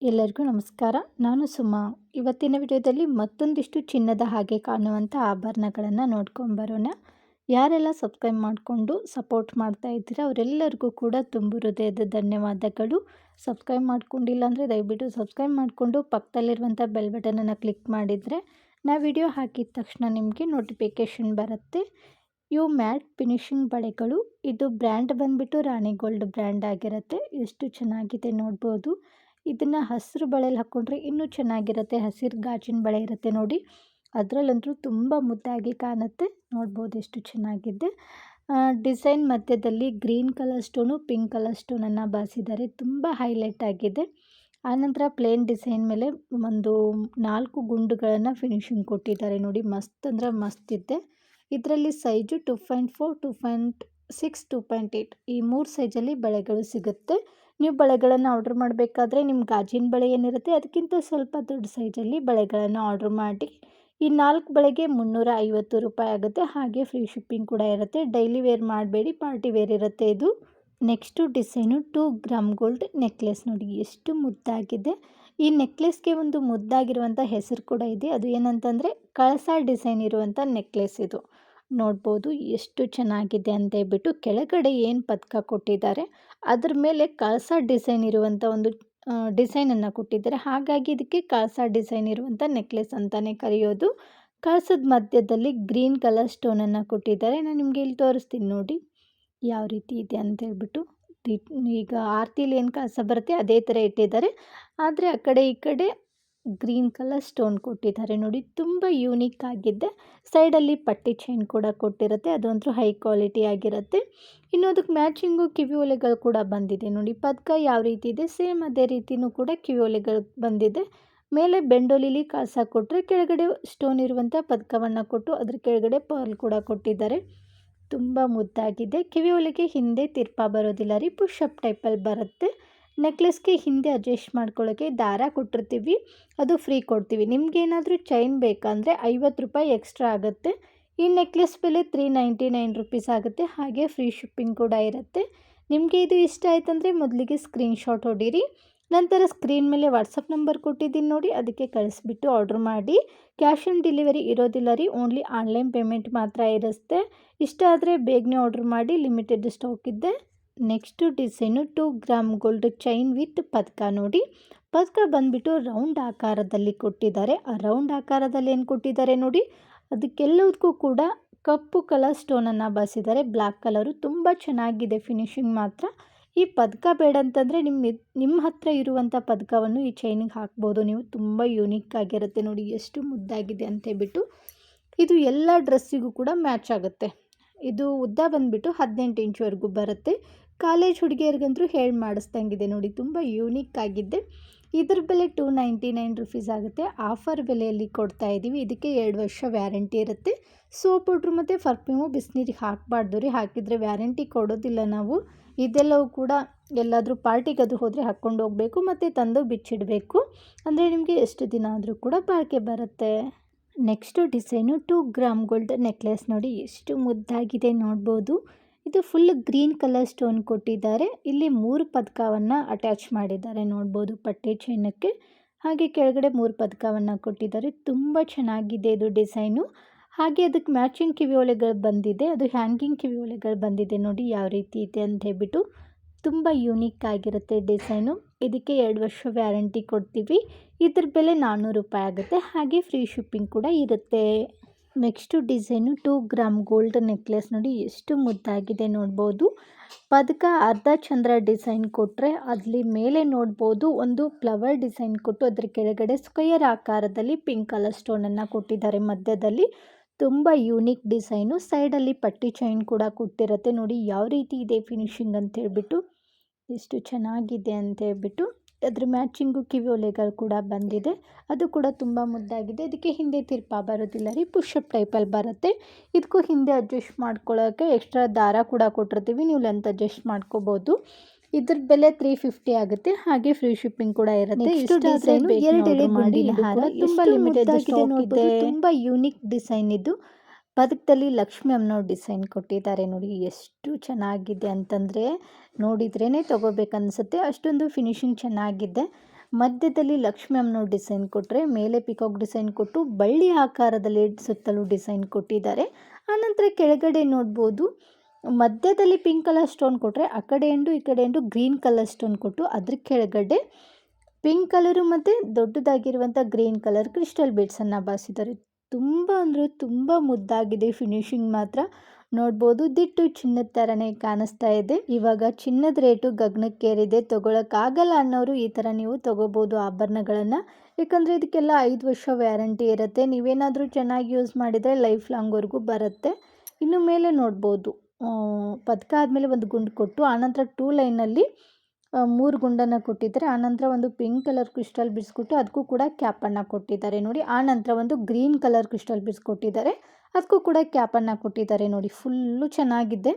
ಎಲ್ಲರಿಗೂ ನಮಸ್ಕಾರ. ನಾನು ಸುಮಾ. ಇವತ್ತಿನ ವಿಡಿಯೋದಲ್ಲಿ ಮತ್ತೊಂದಿಷ್ಟು ಚಿನ್ನದ ಹಾಗೆ ಕಾಣುವಂಥ ಆಭರಣಗಳನ್ನು ನೋಡ್ಕೊಂಬರೋಣ. ಯಾರೆಲ್ಲ ಸಬ್ಸ್ಕ್ರೈಬ್ ಮಾಡಿಕೊಂಡು ಸಪೋರ್ಟ್ ಮಾಡ್ತಾ ಇದ್ದೀರಾ ಅವರೆಲ್ಲರಿಗೂ ಕೂಡ ತುಂಬು ಹೃದಯದ ಧನ್ಯವಾದಗಳು. ಸಬ್ಸ್ಕ್ರೈಬ್ ಮಾಡ್ಕೊಂಡಿಲ್ಲ ಅಂದರೆ ದಯವಿಟ್ಟು ಸಬ್ಸ್ಕ್ರೈಬ್ ಮಾಡಿಕೊಂಡು ಪಕ್ಕದಲ್ಲಿರುವಂಥ ಬೆಲ್ ಬಟನನ್ನು ಕ್ಲಿಕ್ ಮಾಡಿದರೆ ನಾ ವಿಡಿಯೋ ಹಾಕಿದ ತಕ್ಷಣ ನಿಮಗೆ ನೋಟಿಫಿಕೇಷನ್ ಬರುತ್ತೆ. ಇವು ಮ್ಯಾಟ್ ಫಿನಿಶಿಂಗ್ ಬಳೆಗಳು. ಇದು ಬ್ರ್ಯಾಂಡ್ ಬಂದುಬಿಟ್ಟು ರಾಣಿ ಗೋಲ್ಡ್ ಬ್ರ್ಯಾಂಡ್ ಆಗಿರುತ್ತೆ. ಎಷ್ಟು ಚೆನ್ನಾಗಿದೆ ನೋಡ್ಬೋದು. ಇದನ್ನು ಹಸಿರು ಬಳೆಯಲ್ಲಿ ಹಾಕ್ಕೊಂಡ್ರೆ ಇನ್ನೂ ಚೆನ್ನಾಗಿರುತ್ತೆ. ಹಸಿರು ಗಾಜಿನ ಬಳೆ ಇರುತ್ತೆ ನೋಡಿ, ಅದರಲ್ಲಂತೂ ತುಂಬ ಮುದ್ದಾಗಿ ಕಾಣುತ್ತೆ. ನೋಡ್ಬೋದು ಎಷ್ಟು ಚೆನ್ನಾಗಿದೆ. ಡಿಸೈನ್ ಮಧ್ಯದಲ್ಲಿ green colour stone, pink colour ಸ್ಟೋನನ್ನು ಬಾರಿಸಿದ್ದಾರೆ. ತುಂಬ ಹೈಲೈಟ್ ಆಗಿದೆ. ಆನಂತರ ಪ್ಲೇನ್ ಡಿಸೈನ್ ಮೇಲೆ ಒಂದು 4 ಗುಂಡುಗಳನ್ನು ಫಿನಿಶಿಂಗ್ ಕೊಟ್ಟಿದ್ದಾರೆ ನೋಡಿ. ಮಸ್ತ್ ಅಂದರೆ ಮಸ್ತ್ ಇದೆ. ಇದರಲ್ಲಿ ಸೈಜು 2.4, 2.6, 2.8 ಈ 3 ಸೈಜಲ್ಲಿ ಬಳೆಗಳು ಸಿಗುತ್ತೆ. ನೀವು ಬಳೆಗಳನ್ನು ಆರ್ಡ್ರ್ ಮಾಡಬೇಕಾದ್ರೆ ನಿಮ್ಮ ಗಾಜಿನ ಬಳೆ ಏನಿರುತ್ತೆ ಅದಕ್ಕಿಂತ ಸ್ವಲ್ಪ ದೊಡ್ಡ ಸೈಜಲ್ಲಿ ಬಳೆಗಳನ್ನು ಆರ್ಡ್ರ್ ಮಾಡಿ. ಈ 4 ಬಳೆಗೆ 350 ರೂಪಾಯಿ ಆಗುತ್ತೆ. ಹಾಗೆ ಫ್ರೀ ಶಿಪ್ಪಿಂಗ್ ಕೂಡ ಇರುತ್ತೆ. ಡೈಲಿ ವೇರ್ ಮಾಡಬೇಡಿ, ಪಾರ್ಟಿ ವೇರ್ ಇರುತ್ತೆ ಇದು. Next design 2 gram gold necklace ನೋಡಿ, ಎಷ್ಟು ಮುದ್ದಾಗಿದೆ. ಈ ನೆಕ್ಲೆಸ್ಗೆ ಒಂದು ಮುದ್ದಾಗಿರುವಂಥ ಹೆಸರು ಕೂಡ ಇದೆ. ಅದು ಏನಂತಂದರೆ ಕಳಸ ಡಿಸೈನ್ ಇರುವಂಥ ನೆಕ್ಲೆಸ್ ಇದು. ನೋಡ್ಬೋದು ಎಷ್ಟು ಚೆನ್ನಾಗಿದೆ ಅಂತ ಹೇಳ್ಬಿಟ್ಟು. ಕೆಳಗಡೆ ಏನು ಪದಕ ಕೊಟ್ಟಿದ್ದಾರೆ ಅದ್ರ ಮೇಲೆ ಕಳಸ ಡಿಸೈನ್ ಇರುವಂಥ ಒಂದು ಡಿಸೈನನ್ನು ಕೊಟ್ಟಿದ್ದಾರೆ. ಹಾಗಾಗಿ ಇದಕ್ಕೆ ಕಳಸ ಡಿಸೈನ್ ಇರುವಂಥ ನೆಕ್ಲೆಸ್ ಅಂತಲೇ ಕರೆಯೋದು. ಕಳಸದ ಮಧ್ಯದಲ್ಲಿ ಗ್ರೀನ್ ಕಲರ್ ಸ್ಟೋನನ್ನು ಕೊಟ್ಟಿದ್ದಾರೆ. ನಾನು ನಿಮಗೆ ಇಲ್ಲಿ ತೋರಿಸ್ತೀನಿ ನೋಡಿ ಯಾವ ರೀತಿ ಇದೆ ಅಂತ ಹೇಳ್ಬಿಟ್ಟು. ಈಗ ಆರತಿಲಿ ಏನು ಕಳಸ ಬರುತ್ತೆ ಅದೇ ಥರ ಇಟ್ಟಿದ್ದಾರೆ, ಆದರೆ ಆ ಕಡೆ ಈ ಕಡೆ ಗ್ರೀನ್ ಕಲರ್ ಸ್ಟೋನ್ ಕೊಟ್ಟಿದ್ದಾರೆ ನೋಡಿ. ತುಂಬ ಯೂನಿಕ್ ಆಗಿದೆ. ಸೈಡಲ್ಲಿ ಪಟ್ಟಿ ಚೈನ್ ಕೂಡ ಕೊಟ್ಟಿರುತ್ತೆ, ಅದಂತೂ ಹೈ ಕ್ವಾಲಿಟಿ ಆಗಿರುತ್ತೆ. ಇನ್ನು ಅದಕ್ಕೆ ಮ್ಯಾಚಿಂಗು ಕಿವಿ ಓಲೆಗಳು ಕೂಡ ಬಂದಿದೆ ನೋಡಿ. ಪದಕ ಯಾವ ರೀತಿ ಇದೆ ಸೇಮ್ ಅದೇ ರೀತಿಯೂ ಕೂಡ ಕಿವಿ ಓಲೆಗಳು ಬಂದಿದೆ. ಮೇಲೆ ಬೆಂಡೋಲಿಲಿ ಕಳಸ ಕೊಟ್ಟರೆ ಕೆಳಗಡೆ ಸ್ಟೋನ್ ಇರುವಂಥ ಪದಕವನ್ನು ಕೊಟ್ಟು ಅದ್ರ ಕೆಳಗಡೆ ಪರ್ಲ್ ಕೂಡ ಕೊಟ್ಟಿದ್ದಾರೆ. ತುಂಬ ಮುದ್ದಾಗಿದೆ. ಕಿವಿ ಓಲೆಗೆ ಹಿಂದೆ ತಿರ್ಪ ಬರೋದಿಲ್ಲ ರೀ, ಪುಷಪ್ ಟೈಪಲ್ಲಿ ಬರುತ್ತೆ. ನೆಕ್ಲೆಸ್ಗೆ ಹಿಂದೆ ಅಡ್ಜಸ್ಟ್ ಮಾಡ್ಕೊಳ್ಳೋಕ್ಕೆ ದಾರ ಕೊಟ್ಟಿರ್ತೀವಿ, ಅದು ಫ್ರೀ ಕೊಡ್ತೀವಿ. ನಿಮಗೇನಾದರೂ ಚೈನ್ ಬೇಕಂದರೆ 50 ರೂಪಾಯಿ ಎಕ್ಸ್ಟ್ರಾ ಆಗುತ್ತೆ. ಈ ನೆಕ್ಲೆಸ್ ಬೆಲೆ 399 ರುಪೀಸ್ ಆಗುತ್ತೆ. ಹಾಗೆ ಫ್ರೀ ಶಿಪ್ಪಿಂಗ್ ಕೂಡ ಇರುತ್ತೆ. ನಿಮಗೆ ಇದು ಇಷ್ಟ ಆಯ್ತಂದರೆ ಮೊದಲಿಗೆ ಸ್ಕ್ರೀನ್ಶಾಟ್ ಹೊಡೀರಿ, ನಂತರ ಸ್ಕ್ರೀನ್ ಮೇಲೆ ವಾಟ್ಸಪ್ ನಂಬರ್ ಕೊಟ್ಟಿದ್ದೀನಿ ನೋಡಿ, ಅದಕ್ಕೆ ಕಳಿಸ್ಬಿಟ್ಟು ಆರ್ಡ್ರ್ ಮಾಡಿ. ಕ್ಯಾಶ್ ಆನ್ ಡೆಲಿವರಿ ಇರೋದಿಲ್ಲ ರೀ, ಓನ್ಲಿ ಆನ್ಲೈನ್ ಪೇಮೆಂಟ್ ಮಾತ್ರ ಇರುತ್ತೆ. ಇಷ್ಟ ಆದರೆ ಬೇಗನೆ ಆರ್ಡ್ರ್ ಮಾಡಿ, ಲಿಮಿಟೆಡ್ ಸ್ಟಾಕ್ ಇದೆ. Next design 2 gram gold chain with ಪದಕ ನೋಡಿ. ಪದಕ ಬಂದುಬಿಟ್ಟು ರೌಂಡ್ ಆಕಾರದಲ್ಲಿ ಕೊಟ್ಟಿದ್ದಾರೆ. ಆ ರೌಂಡ್ ಆಕಾರದಲ್ಲಿ ಏನು ಕೊಟ್ಟಿದ್ದಾರೆ ನೋಡಿ, ಅದಕ್ಕೆಲ್ಲದಕ್ಕೂ ಕೂಡ ಕಪ್ಪು ಕಲರ್ ಸ್ಟೋನನ್ನು ಬಾರಿಸಿದ್ದಾರೆ. ಬ್ಲ್ಯಾಕ್ ಕಲರು ತುಂಬ ಚೆನ್ನಾಗಿದೆ ಫಿನಿಶಿಂಗ್ ಮಾತ್ರ. ಈ ಪದಕ ಬೇಡ ಅಂತಂದರೆ ನಿಮ್ಮ ಹತ್ರ ಇರುವಂಥ ಪದಕವನ್ನು ಈ ಚೈನಿಗೆ ಹಾಕ್ಬೋದು ನೀವು. ತುಂಬ ಯೂನಿಕ್ ಆಗಿರುತ್ತೆ ನೋಡಿ, ಎಷ್ಟು ಮುದ್ದಾಗಿದೆ ಅಂತ ಹೇಳ್ಬಿಟ್ಟು. ಇದು ಎಲ್ಲ ಡ್ರೆಸ್ಸಿಗೂ ಕೂಡ ಮ್ಯಾಚ್ ಆಗುತ್ತೆ. ಇದು ಉದ್ದ ಬಂದುಬಿಟ್ಟು 18 ಇಂಚ್ವರೆಗೂ ಬರುತ್ತೆ. ಕಾಲೇಜ್ ಹುಡುಗಿಯರಿಗಂತೂ ಹೇಳಿ ಮಾಡಿಸ್ದಂಗಿದೆ ನೋಡಿ, ತುಂಬ ಯೂನಿಕ್ ಆಗಿದ್ದೆ. ಇದ್ರ ಬೆಲೆ 299 ರುಪೀಸ್ ಆಗುತ್ತೆ. ಆಫರ್ ಬೆಲೆಯಲ್ಲಿ ಕೊಡ್ತಾ ಇದ್ದೀವಿ. ಇದಕ್ಕೆ 2 ವರ್ಷ ವ್ಯಾರಂಟಿ ಇರುತ್ತೆ. ಸೋಪ್ ಪೌಡ್ರು ಮತ್ತು ಪರ್ಫ್ಯೂಮು ಬಿಸಿನೀರಿಗೆ ಹಾಕಬಾರ್ದು ರೀ, ಹಾಕಿದರೆ ವ್ಯಾರಂಟಿ ಕೊಡೋದಿಲ್ಲ ನಾವು. ಇದೆಲ್ಲವೂ ಕೂಡ ಎಲ್ಲಾದರೂ ಪಾರ್ಟಿಗದು ಹೋದರೆ ಹಾಕ್ಕೊಂಡು ಹೋಗಬೇಕು ಮತ್ತು ತಂದು ಬಿಚ್ಚಿಡಬೇಕು. ಅಂದರೆ ನಿಮಗೆ ಎಷ್ಟು ದಿನ ಆದರೂ ಕೂಡ ಬಾಳಿಕೆ ಬರುತ್ತೆ. Next design 2 gram gold necklace ನೋಡಿ, ಎಷ್ಟು ಮುದ್ದಾಗಿದೆ ನೋಡ್ಬೋದು. ಇದು ಫುಲ್ ಗ್ರೀನ್ ಕಲರ್ ಸ್ಟೋನ್ ಕೊಟ್ಟಿದ್ದಾರೆ. ಇಲ್ಲಿ 3 ಪದಕವನ್ನು ಅಟ್ಯಾಚ್ ಮಾಡಿದ್ದಾರೆ ನೋಡ್ಬೋದು ಪಟ್ಟಿ ಚೈನಕ್ಕೆ. ಹಾಗೆ ಕೆಳಗಡೆ 3 ಪದಕವನ್ನು ಕೊಟ್ಟಿದ್ದಾರೆ. ತುಂಬ ಚೆನ್ನಾಗಿದೆ ಇದು ಡಿಸೈನು. ಹಾಗೆ ಅದಕ್ಕೆ ಮ್ಯಾಚಿಂಗ್ ಕಿವಿ ಓಲೆಗಳು ಬಂದಿದೆ. ಅದು ಹ್ಯಾಂಗಿಂಗ್ ಕಿವಿ ಓಲೆಗಳು ಬಂದಿದೆ ನೋಡಿ ಯಾವ ರೀತಿ ಇದೆ ಅಂತ ಹೇಳ್ಬಿಟ್ಟು. ತುಂಬ ಯೂನಿಕ್ ಆಗಿರುತ್ತೆ ಡಿಸೈನು. ಇದಕ್ಕೆ 2 ವರ್ಷ ವ್ಯಾರಂಟಿ ಕೊಡ್ತೀವಿ. ಇದ್ರ ಬೆಲೆ 400 ರೂಪಾಯಿ ಆಗುತ್ತೆ. ಹಾಗೆ ಫ್ರೀ ಶಿಪ್ಪಿಂಗ್ ಕೂಡ ಇರುತ್ತೆ. Next design 2 gram gold necklace ನೋಡಿ, ಎಷ್ಟು ಮುದ್ದಾಗಿದೆ ನೋಡ್ಬೋದು. ಪದಕ ಅರ್ಧ ಚಂದ್ರ ಡಿಸೈನ್ ಕೊಟ್ಟರೆ ಅಲ್ಲಿ ಮೇಲೆ ನೋಡ್ಬೋದು ಒಂದು ಫ್ಲವರ್ ಡಿಸೈನ್ ಕೊಟ್ಟು ಅದರ ಕೆಳಗಡೆ ಸ್ಕ್ವೇರ್ ಆಕಾರದಲ್ಲಿ ಪಿಂಕ್ ಕಲರ್ ಸ್ಟೋನನ್ನು ಕೊಟ್ಟಿದ್ದಾರೆ ಮಧ್ಯದಲ್ಲಿ. ತುಂಬ ಯೂನಿಕ್ ಡಿಸೈನು. ಸೈಡಲ್ಲಿ ಪಟ್ಟಿ ಚೈನ್ ಕೂಡ ಕೊಟ್ಟಿರುತ್ತೆ ನೋಡಿ ಯಾವ ರೀತಿ ಇದೆ ಫಿನಿಶಿಂಗ್ ಅಂತ ಹೇಳ್ಬಿಟ್ಟು. ಎಷ್ಟು ಚೆನ್ನಾಗಿದೆ ಅಂತ ಹೇಳ್ಬಿಟ್ಟು. ಅದ್ರ ಮ್ಯಾಚಿಂಗು ಕಿವಿ ಓಲೆಗಳು ಕೂಡ ಬಂದಿದೆ, ಅದು ಕೂಡ ತುಂಬ ಮುದ್ದಾಗಿದೆ. ಇದಕ್ಕೆ ಹಿಂದೆ ತಿರ್ಪ ಬರೋದಿಲ್ಲ ರೀ, ಪುಷಪ್ ಟೈಪಲ್ಲಿ ಬರುತ್ತೆ. ಇದಕ್ಕೂ ಹಿಂದೆ ಅಡ್ಜಸ್ಟ್ ಮಾಡ್ಕೊಳ್ಳೋಕ್ಕೆ ಎಕ್ಸ್ಟ್ರಾ ದಾರ ಕೂಡ ಕೊಟ್ಟಿರ್ತೀವಿ, ನೀವು ಲೆಂತ್ ಅಡ್ಜಸ್ಟ್ ಮಾಡ್ಕೋಬೋದು. ಇದ್ರ ಬೆಲೆ 350 ಆಗುತ್ತೆ. ಹಾಗೆ ಫ್ರೀ ಶಿಪ್ಪಿಂಗ್ ಕೂಡ ಇರುತ್ತೆ. ತುಂಬ ಲಿಮಿಟೆಡ್ ಸ್ಟಾಕ್ ಇದೆ. ತುಂಬ ಯೂನಿಕ್ ಡಿಸೈನ್ ಇದು. ಪದಕದಲ್ಲಿ ಲಕ್ಷ್ಮಿ ಅಮ್ಮನವ್ರ ಡಿಸೈನ್ ಕೊಟ್ಟಿದ್ದಾರೆ ನೋಡಿ, ಎಷ್ಟು ಚೆನ್ನಾಗಿದೆ ಅಂತಂದರೆ ನೋಡಿದ್ರೇ ತೊಗೋಬೇಕನ್ಸುತ್ತೆ, ಅಷ್ಟೊಂದು ಫಿನಿಶಿಂಗ್ ಚೆನ್ನಾಗಿದೆ. ಮಧ್ಯದಲ್ಲಿ ಲಕ್ಷ್ಮಿ ಅಮ್ಮನವ್ರ ಡಿಸೈನ್ ಕೊಟ್ಟರೆ, ಮೇಲೆ ಪಿಕಾಕ್ ಡಿಸೈನ್ ಕೊಟ್ಟು ಬಳ್ಳಿ ಆಕಾರದಲ್ಲಿ ಸುತ್ತಲೂ ಡಿಸೈನ್ ಕೊಟ್ಟಿದ್ದಾರೆ. ಆನಂತರ ಕೆಳಗಡೆ ನೋಡ್ಬೋದು ಮಧ್ಯದಲ್ಲಿ ಪಿಂಕ್ ಕಲರ್ ಸ್ಟೋನ್ ಕೊಟ್ಟರೆ, ಆ ಕಡೆ ಎಂಡು ಈ ಕಡೆ ಎಂಡು ಗ್ರೀನ್ ಕಲರ್ ಸ್ಟೋನ್ ಕೊಟ್ಟು ಅದ್ರ ಕೆಳಗಡೆ ಪಿಂಕ್ ಕಲರು ಮತ್ತು ದೊಡ್ಡದಾಗಿರುವಂಥ ಗ್ರೀನ್ ಕಲರ್ ಕ್ರಿಸ್ಟಲ್ ಬೀಡ್ಸನ್ನು ಬಾರಿಸಿದ್ದಾರೆ. ತುಂಬ ಅಂದರೆ ತುಂಬ ಮುದ್ದಾಗಿದೆ. ಫಿನಿಶಿಂಗ್ ಮಾತ್ರ ನೋಡ್ಬೋದು ದಿಟ್ಟು ಚಿನ್ನದ ಥರನೇ ಕಾಣಿಸ್ತಾ ಇದೆ. ಇವಾಗ ಚಿನ್ನದ ರೇಟು ಗಗನಕ್ಕೇರಿದೆ. ತೊಗೊಳಕ್ಕಾಗಲ್ಲ ಅನ್ನೋರು ಈ ಥರ ನೀವು ತೊಗೋಬೋದು ಆಭರಣಗಳನ್ನು. ಯಾಕಂದರೆ ಇದಕ್ಕೆಲ್ಲ 5 ವರ್ಷ ವ್ಯಾರಂಟಿ ಇರುತ್ತೆ. ನೀವೇನಾದರೂ ಚೆನ್ನಾಗಿ ಯೂಸ್ ಮಾಡಿದರೆ ಲೈಫ್ ಲಾಂಗ್ವರೆಗೂ ಬರುತ್ತೆ. ಇನ್ನು ಮೇಲೆ ನೋಡ್ಬೋದು ಪದಕ ಆದಮೇಲೆ ಒಂದು ಗುಂಡು ಕೊಟ್ಟು, ಆನಂತರ 2 ಲೈನಲ್ಲಿ 3 ಗುಂಡನ್ನು ಕೊಟ್ಟಿದ್ದಾರೆ. ಆನಂತರ ಒಂದು ಪಿಂಕ್ ಕಲರ್ ಕ್ರಿಸ್ಟಲ್ ಬಿಡಿಸ್ಕೊಟ್ಟು ಅದಕ್ಕೂ ಕೂಡ ಕ್ಯಾಪನ್ನು ಕೊಟ್ಟಿದ್ದಾರೆ ನೋಡಿ. ಆನಂತರ ಒಂದು ಗ್ರೀನ್ ಕಲರ್ ಕ್ರಿಸ್ಟಲ್ ಬಿಡಿಸ್ಕೊಟ್ಟಿದ್ದಾರೆ, ಅದಕ್ಕೂ ಕೂಡ ಕ್ಯಾಪನ್ನು ಕೊಟ್ಟಿದ್ದಾರೆ ನೋಡಿ. ಫುಲ್ಲು ಚೆನ್ನಾಗಿದೆ.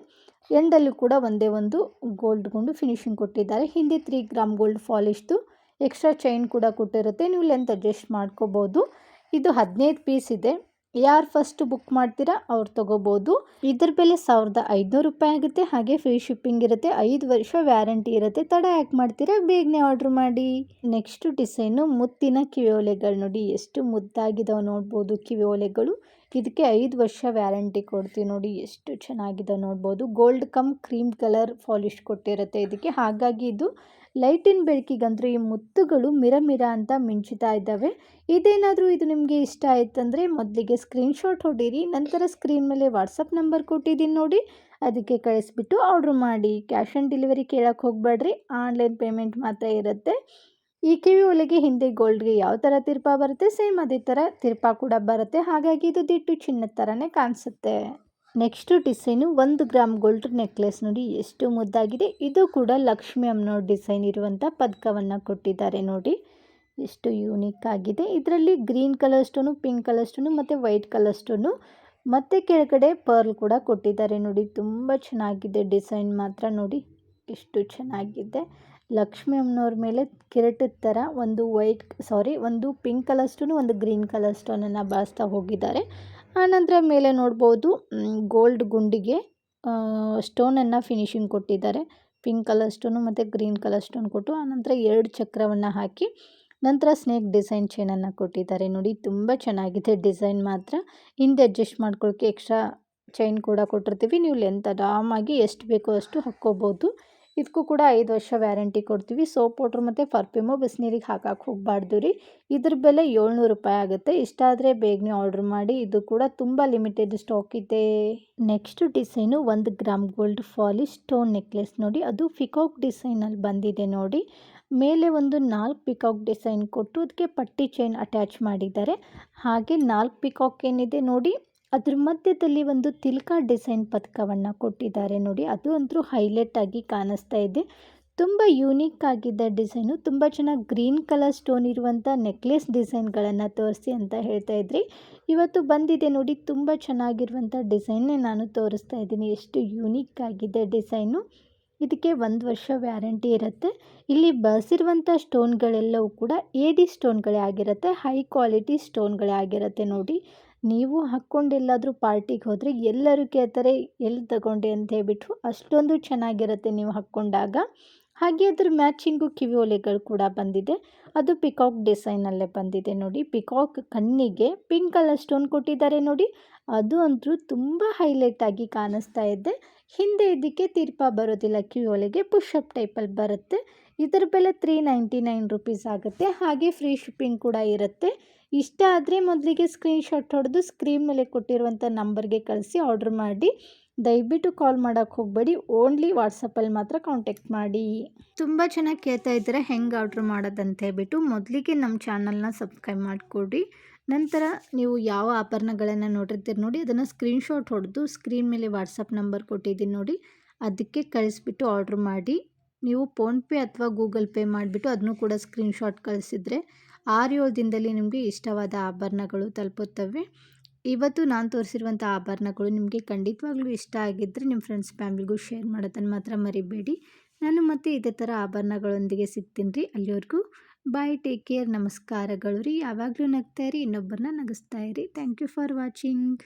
ಎಂಡಲ್ಲೂ ಕೂಡ ಒಂದೇ ಒಂದು ಗೋಲ್ಡ್ ಗುಂಡು ಫಿನಿಶಿಂಗ್ ಕೊಟ್ಟಿದ್ದಾರೆ. ಹಿಂದೆ 3 ಗ್ರಾಮ್ ಗೋಲ್ಡ್ ಪಾಲಿಶ್ದು ಎಕ್ಸ್ಟ್ರಾ ಚೈನ್ ಕೂಡ ಕೊಟ್ಟಿರುತ್ತೆ. ನೀವು ಲೆಂತ್ ಅಡ್ಜಸ್ಟ್ ಮಾಡ್ಕೋಬೋದು. ಇದು 15 ಪೀಸ್ ಇದೆ. ಯಾರು ಫಸ್ಟ್ ಬುಕ್ ಮಾಡ್ತೀರಾ ಅವ್ರು ತೊಗೋಬೋದು. ಇದ್ರ ಬೆಲೆ 1500 ರೂಪಾಯಿ ಆಗುತ್ತೆ. ಹಾಗೆ ಫ್ರೀ ಶಿಪ್ಪಿಂಗ್ ಇರುತ್ತೆ. 5 ವರ್ಷ ವ್ಯಾರಂಟಿ ಇರುತ್ತೆ. ತಡ ಯಾಕೆ ಮಾಡ್ತೀರಾ, ಬೇಗನೆ ಆರ್ಡ್ರ್ ಮಾಡಿ. ನೆಕ್ಸ್ಟ್ ಡಿಸೈನು ಮುತ್ತಿನ ಕಿವಿಯೋಲೆಗಳು ನೋಡಿ, ಎಷ್ಟು ಮುದ್ದಾಗಿದಾವೆ ನೋಡ್ಬೋದು ಕಿವಿಯೋಲೆಗಳು. ಇದಕ್ಕೆ 5 ವರ್ಷ ವ್ಯಾರಂಟಿ ಕೊಡ್ತೀವಿ ನೋಡಿ, ಎಷ್ಟು ಚೆನ್ನಾಗಿದೆ ನೋಡ್ಬೋದು. Gold cum cream colour polish ಕೊಟ್ಟಿರುತ್ತೆ ಇದಕ್ಕೆ. ಹಾಗಾಗಿ ಇದು ಲೈಟಿನ ಬೆಳಕಿಗಂತೂ ಈ ಮುತ್ತುಗಳು ಮಿರ ಅಂತ ಮಿಂಚುತ್ತಾ ಇದ್ದಾವೆ. ಇದೇನಾದರೂ ಇದು ನಿಮಗೆ ಇಷ್ಟ ಆಯ್ತಂದರೆ ಮೊದಲಿಗೆ ಸ್ಕ್ರೀನ್ಶಾಟ್ ಹೊಡೀರಿ. ನಂತರ ಸ್ಕ್ರೀನ್ ಮೇಲೆ ವಾಟ್ಸಪ್ ನಂಬರ್ ಕೊಟ್ಟಿದ್ದೀನಿ ನೋಡಿ, ಅದಕ್ಕೆ ಕಳಿಸ್ಬಿಟ್ಟು ಆರ್ಡ್ರ್ ಮಾಡಿ. ಕ್ಯಾಶ್ ಆನ್ ಡೆಲಿವರಿ ಕೇಳಕ್ಕೆ ಹೋಗಬೇಡ್ರಿ, ಆನ್ಲೈನ್ ಪೇಮೆಂಟ್ ಮಾತ್ರ ಇರುತ್ತೆ. ಈ ಕಿವಿ ಒಲೆಗೆ ಹಿಂದೆ ಗೋಲ್ಡ್ಗೆ ಯಾವ ಥರ ತಿರ್ಪಾ ಬರುತ್ತೆ, ಸೇಮ್ ಅದೇ ಥರ ತಿರ್ಪಾ ಕೂಡ ಬರುತ್ತೆ. ಹಾಗಾಗಿ ಇದು ದಿಟ್ಟು ಚಿನ್ನದ ಥರನೇ ಕಾಣಿಸುತ್ತೆ. Next design 1 gram gold necklace ನೋಡಿ, ಎಷ್ಟು ಮುದ್ದಾಗಿದೆ. ಇದು ಕೂಡ ಲಕ್ಷ್ಮಿ ಅಮ್ಮನವ್ರ ಡಿಸೈನ್ ಇರುವಂಥ ಪದಕವನ್ನು ಕೊಟ್ಟಿದ್ದಾರೆ ನೋಡಿ, ಎಷ್ಟು ಯೂನಿಕ್ ಆಗಿದೆ. ಇದರಲ್ಲಿ green colour stone, pink colour stone ಮತ್ತು ವೈಟ್ ಕಲರ್ ಸ್ಟೋನು ಮತ್ತು ಕೆಳಗಡೆ ಪರ್ಲ್ ಕೂಡ ಕೊಟ್ಟಿದ್ದಾರೆ ನೋಡಿ. ತುಂಬ ಚೆನ್ನಾಗಿದೆ ಡಿಸೈನ್ ಮಾತ್ರ ನೋಡಿ, ಎಷ್ಟು ಚೆನ್ನಾಗಿದೆ. ಲಕ್ಷ್ಮಿ ಅಮ್ಮನವ್ರ ಮೇಲೆ ಕಿರೀಟದ ಥರ ಒಂದು ಪಿಂಕ್ ಕಲರ್ ಸ್ಟೋನು, ಒಂದು ಗ್ರೀನ್ ಕಲರ್ ಸ್ಟೋನನ್ನು ಬಳಸ್ತಾ ಹೋಗಿದ್ದಾರೆ. ಆನಂತರ ಮೇಲೆ ನೋಡ್ಬೋದು ಗೋಲ್ಡ್ ಗುಂಡಿಗೆ ಸ್ಟೋನನ್ನು ಫಿನಿಶಿಂಗ್ ಕೊಟ್ಟಿದ್ದಾರೆ. ಪಿಂಕ್ ಕಲರ್ ಸ್ಟೋನು ಮತ್ತು ಗ್ರೀನ್ ಕಲರ್ ಸ್ಟೋನ್ ಕೊಟ್ಟು, ಆನಂತರ 2 ಚಕ್ರವನ್ನು ಹಾಕಿ, ನಂತರ ಸ್ನೇಕ್ ಡಿಸೈನ್ ಚೈನನ್ನು ಕೊಟ್ಟಿದ್ದಾರೆ ನೋಡಿ. ತುಂಬ ಚೆನ್ನಾಗಿದೆ ಡಿಸೈನ್ ಮಾತ್ರ. ಹಿಂದೆ ಅಡ್ಜಸ್ಟ್ ಮಾಡ್ಕೊಳ್ಳೋಕ್ಕೆ ಎಕ್ಸ್ಟ್ರಾ ಚೈನ್ ಕೂಡ ಕೊಟ್ಟಿರ್ತೀವಿ. ನೀವು ಲೆಂತ್ ಆರಾಮಾಗಿ ಎಷ್ಟು ಬೇಕೋ ಅಷ್ಟು ಹಾಕ್ಕೋಬೋದು. ಇದಕ್ಕೂ ಕೂಡ 5 ವರ್ಷ ವ್ಯಾರಂಟಿ ಕೊಡ್ತೀವಿ. ಸೋಪ್ ಪೌಡ್ರ್ ಮತ್ತು ಪರ್ಫ್ಯೂಮು ಬಿಸಿನೀರಿಗೆ ಹಾಕಕ್ಕೆ ಹೋಗಬಾರ್ದು ರೀ. ಇದ್ರ ಬೆಲೆ 700 ರೂಪಾಯಿ ಆಗುತ್ತೆ. ಇಷ್ಟ ಆದರೆ ಬೇಗನೆ ಆರ್ಡ್ರ್ ಮಾಡಿ. ಇದು ಕೂಡ ತುಂಬ ಲಿಮಿಟೆಡ್ ಸ್ಟಾಕ್ ಇದೆ. Next design 1 gram gold polish stone necklace ನೋಡಿ, ಅದು ಪಿಕಾಕ್ ಡಿಸೈನಲ್ಲಿ ಬಂದಿದೆ ನೋಡಿ. ಮೇಲೆ ಒಂದು 4 ಪಿಕಾಕ್ ಡಿಸೈನ್ ಕೊಟ್ಟು ಅದಕ್ಕೆ ಪಟ್ಟಿ ಚೈನ್ ಅಟ್ಯಾಚ್ ಮಾಡಿದ್ದಾರೆ. ಹಾಗೆ 4 ಪಿಕಾಕ್ ಏನಿದೆ ನೋಡಿ, ಅದ್ರ ಮಧ್ಯದಲ್ಲಿ ಒಂದು ತಿಲ್ಕ ಡಿಸೈನ್ ಪದಕವನ್ನು ಕೊಟ್ಟಿದ್ದಾರೆ ನೋಡಿ. ಅದು ಅಂತೂ ಹೈಲೈಟ್ ಆಗಿ ಕಾಣಿಸ್ತಾ ಇದೆ. ತುಂಬ ಯೂನಿಕ್ ಆಗಿದ್ದ ಡಿಸೈನು. ತುಂಬ ಚೆನ್ನಾಗಿ ಗ್ರೀನ್ ಕಲರ್ ಸ್ಟೋನ್ ಇರುವಂಥ ನೆಕ್ಲೆಸ್ ಡಿಸೈನ್ಗಳನ್ನು ತೋರಿಸಿ ಅಂತ ಹೇಳ್ತಾ ಇದ್ರಿ. ಇವತ್ತು ಬಂದಿದೆ ನೋಡಿ, ತುಂಬ ಚೆನ್ನಾಗಿರುವಂಥ ಡಿಸೈನ್ನೇ ನಾನು ತೋರಿಸ್ತಾ ಇದ್ದೀನಿ. ಎಷ್ಟು ಯೂನಿಕ್ ಆಗಿದೆ ಡಿಸೈನು. ಇದಕ್ಕೆ 1 ವರ್ಷ ವ್ಯಾರಂಟಿ ಇರುತ್ತೆ. ಇಲ್ಲಿ ಬಳಸಿರುವಂಥ ಸ್ಟೋನ್ಗಳೆಲ್ಲವೂ ಕೂಡ AD ಸ್ಟೋನ್ಗಳೇ ಆಗಿರುತ್ತೆ. ಹೈ ಕ್ವಾಲಿಟಿ ಸ್ಟೋನ್ಗಳೇ ಆಗಿರುತ್ತೆ ನೋಡಿ. ನೀವು ಹಾಕ್ಕೊಂಡು ಎಲ್ಲಾದರೂ ಪಾರ್ಟಿಗೆ ಹೋದರೆ ಎಲ್ಲರೂ ಕೇಳ್ತಾರೆ ಎಲ್ಲಿ ತಗೊಂಡೆ ಅಂತ ಹೇಳ್ಬಿಟ್ಟು. ಅಷ್ಟೊಂದು ಚೆನ್ನಾಗಿರುತ್ತೆ ನೀವು ಹಾಕ್ಕೊಂಡಾಗ. ಹಾಗೆ ಅದ್ರ ಮ್ಯಾಚಿಂಗು ಕಿವಿ ಓಲೆಗಳು ಕೂಡ ಬಂದಿದೆ. ಅದು ಪಿಕಾಕ್ ಡಿಸೈನಲ್ಲೇ ಬಂದಿದೆ ನೋಡಿ. ಪಿಕಾಕ್ ಕಣ್ಣಿಗೆ ಪಿಂಕ್ ಕಲರ್ ಸ್ಟೋನ್ ಕೊಟ್ಟಿದ್ದಾರೆ ನೋಡಿ. ಅದು ಅಂತೂ ತುಂಬ ಹೈಲೈಟಾಗಿ ಕಾಣಿಸ್ತಾ ಇದೆ. ಹಿಂದೆ ಇದಕ್ಕೆ ತಿರ್ಪಾ ಬರೋದಿಲ್ಲ, ಕಿವಿ ಓಲೆಗೆ ಪುಷಪ್ ಟೈಪಲ್ಲಿ ಬರುತ್ತೆ. ಇದರ ಬೆಲೆ 399 ರೂಪೀಸ್ ಆಗುತ್ತೆ. ಹಾಗೆ ಫ್ರೀ ಶಿಪ್ಪಿಂಗ್ ಕೂಡ ಇರುತ್ತೆ. ಇಷ್ಟ ಆದರೆ ಮೊದಲಿಗೆ ಸ್ಕ್ರೀನ್ಶಾಟ್ ಹೊಡೆದು ಸ್ಕ್ರೀನ್ ಮೇಲೆ ಕೊಟ್ಟಿರುವಂಥ ನಂಬರ್ಗೆ ಕಳಿಸಿ ಆರ್ಡ್ರ್ ಮಾಡಿ. ದಯವಿಟ್ಟು ಕಾಲ್ ಮಾಡೋಕ್ಕೆ ಹೋಗಬೇಡಿ, ಓನ್ಲಿ ವಾಟ್ಸಪ್ಪಲ್ಲಿ ಮಾತ್ರ ಕಾಂಟ್ಯಾಕ್ಟ್ ಮಾಡಿ. ತುಂಬ ಚೆನ್ನಾಗಿ ಕೇಳ್ತಾ ಇದ್ದೀರಾ ಹೆಂಗೆ ಆರ್ಡ್ರ್ ಮಾಡೋದಂತ ಹೇಳ್ಬಿಟ್ಟು. ಮೊದಲಿಗೆ ನಮ್ಮ ಚಾನಲ್ನ ಸಬ್ಸ್ಕ್ರೈಬ್ ಮಾಡಿಕೊಡಿ. ನಂತರ ನೀವು ಯಾವ ಆಭರಣಗಳನ್ನು ನೋಡಿರ್ತೀರಿ ನೋಡಿ, ಅದನ್ನು ಸ್ಕ್ರೀನ್ಶಾಟ್ ಹೊಡೆದು ಸ್ಕ್ರೀನ್ ಮೇಲೆ ವಾಟ್ಸಪ್ ನಂಬರ್ ಕೊಟ್ಟಿದ್ದೀನಿ ನೋಡಿ, ಅದಕ್ಕೆ ಕಳಿಸ್ಬಿಟ್ಟು ಆರ್ಡ್ರ್ ಮಾಡಿ. ನೀವು ಫೋನ್ಪೇ ಅಥವಾ ಗೂಗಲ್ ಪೇ ಮಾಡಿಬಿಟ್ಟು ಅದನ್ನು ಕೂಡ ಸ್ಕ್ರೀನ್ಶಾಟ್ ಕಳಿಸಿದರೆ 6-7 ದಿನದಲ್ಲಿ ನಿಮಗೆ ಇಷ್ಟವಾದ ಆಭರಣಗಳು ತಲುಪುತ್ತವೆ. ಇವತ್ತು ನಾನು ತೋರಿಸಿರುವಂಥ ಆಭರಣಗಳು ನಿಮಗೆ ಖಂಡಿತವಾಗ್ಲೂ ಇಷ್ಟ ಆಗಿದ್ದರೆ ನಿಮ್ಮ ಫ್ರೆಂಡ್ಸ್ ಫ್ಯಾಮಿಲಿಗೂ ಶೇರ್ ಮಾಡೋದನ್ನು ಮಾತ್ರ ಮರಿಬೇಡಿ. ನಾನು ಮತ್ತೆ ಇದೇ ಥರ ಆಭರಣಗಳೊಂದಿಗೆ ಸಿಗ್ತೀನಿ ರೀ. ಅಲ್ಲಿವರೆಗೂ ಬಾಯ್, ಟೇಕ್ ಕೇರ್, ನಮಸ್ಕಾರಗಳು ರೀ. ಯಾವಾಗಲೂ ನಗ್ತಾ ಇರಿ, ಇನ್ನೊಬ್ಬರನ್ನ ನಗಿಸ್ತಾ ಇರಿ. Thank you for watching.